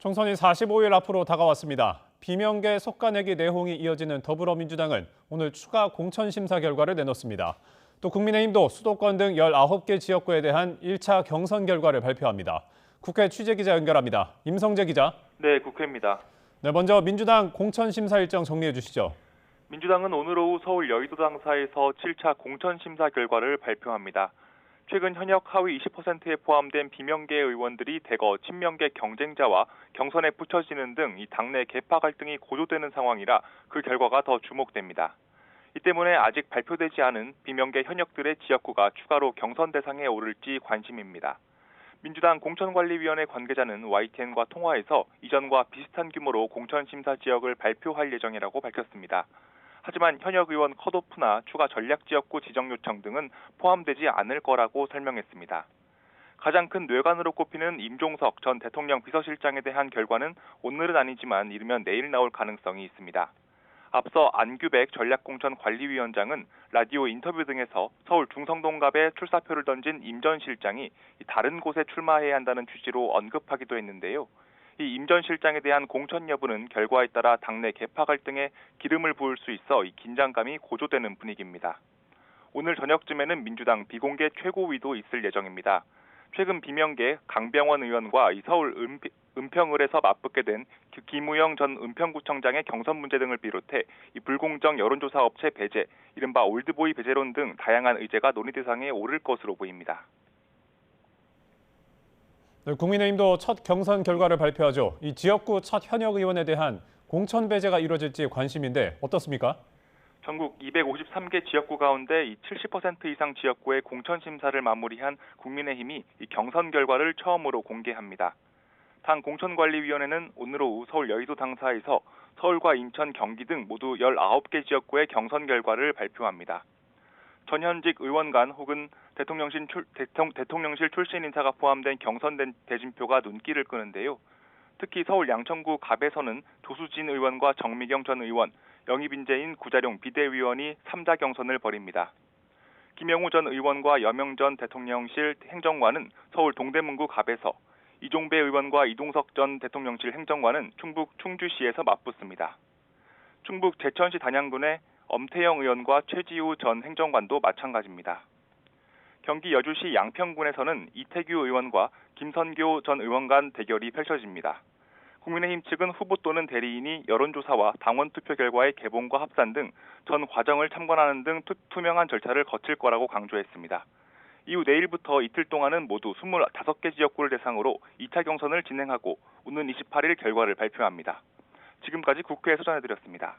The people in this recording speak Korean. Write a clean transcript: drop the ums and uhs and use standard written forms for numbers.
총선이 45일 앞으로 다가왔습니다. 비명계 속가내기 내홍이 이어지는 더불어민주당은 오늘 추가 공천심사 결과를 내놓습니다. 또 국민의힘도 수도권 등 19개 지역구에 대한 1차 경선 결과를 발표합니다. 국회 취재기자 연결합니다. 임성재 기자. 네, 국회입니다. 네, 먼저 민주당 공천심사 일정 정리해 주시죠. 민주당은 오늘 오후 서울 여의도당사에서 7차 공천심사 결과를 발표합니다. 최근 현역 하위 20%에 포함된 비명계 의원들이 대거 친명계 경쟁자와 경선에 붙여지는 등 이 당내 계파 갈등이 고조되는 상황이라 그 결과가 더 주목됩니다. 이 때문에 아직 발표되지 않은 비명계 현역들의 지역구가 추가로 경선 대상에 오를지 관심입니다. 민주당 공천관리위원회 관계자는 YTN과 통화에서 이전과 비슷한 규모로 공천심사 지역을 발표할 예정이라고 밝혔습니다. 하지만 현역 의원 컷오프나 추가 전략지역구 지정 요청 등은 포함되지 않을 거라고 설명했습니다. 가장 큰 뇌관으로 꼽히는 임종석 전 대통령 비서실장에 대한 결과는 오늘은 아니지만 이르면 내일 나올 가능성이 있습니다. 앞서 안규백 전략공천관리위원장은 라디오 인터뷰 등에서 서울 중성동갑에 출사표를 던진 임 전 실장이 다른 곳에 출마해야 한다는 취지로 언급하기도 했는데요. 이 임 전 실장에 대한 공천 여부는 결과에 따라 당내 계파 갈등에 기름을 부을 수 있어 이 긴장감이 고조되는 분위기입니다. 오늘 저녁쯤에는 민주당 비공개 최고위도 있을 예정입니다. 최근 비명계 강병원 의원과 이 서울 은평을에서 맞붙게 된 김우영 전 은평구청장의 경선 문제 등을 비롯해 이 불공정 여론조사 업체 배제, 이른바 올드보이 배제론 등 다양한 의제가 논의 대상에 오를 것으로 보입니다. 네, 국민의힘도 첫 경선 결과를 발표하죠. 이 지역구 첫 현역 의원에 대한 공천 배제가 이루어질지 관심인데 어떻습니까? 전국 253개 지역구 가운데 이 70% 이상 지역구의 공천심사를 마무리한 국민의힘이 이 경선 결과를 처음으로 공개합니다. 당 공천관리위원회는 오늘 오후 서울 여의도 당사에서 서울과 인천, 경기 등 모두 19개 지역구의 경선 결과를 발표합니다. 전현직 의원 간 혹은 대통령실 출신 인사가 포함된 경선 대진표가 눈길을 끄는데요. 특히 서울 양천구 갑에서는 조수진 의원과 정미경 전 의원, 영입 인재인 구자룡 비대위원이 3자 경선을 벌입니다. 김영우 전 의원과 여명 전 대통령실 행정관은 서울 동대문구 갑에서, 이종배 의원과 이동석 전 대통령실 행정관은 충북 충주시에서 맞붙습니다. 충북 제천시 단양군의 엄태영 의원과 최지우 전 행정관도 마찬가지입니다. 경기 여주시 양평군에서는 이태규 의원과 김선교 전 의원 간 대결이 펼쳐집니다. 국민의힘 측은 후보 또는 대리인이 여론조사와 당원투표 결과의 개봉과 합산 등 전 과정을 참관하는 등 투명한 절차를 거칠 거라고 강조했습니다. 이후 내일부터 이틀 동안은 모두 25개 지역구를 대상으로 2차 경선을 진행하고 오는 28일 결과를 발표합니다. 지금까지 국회에서 전해드렸습니다.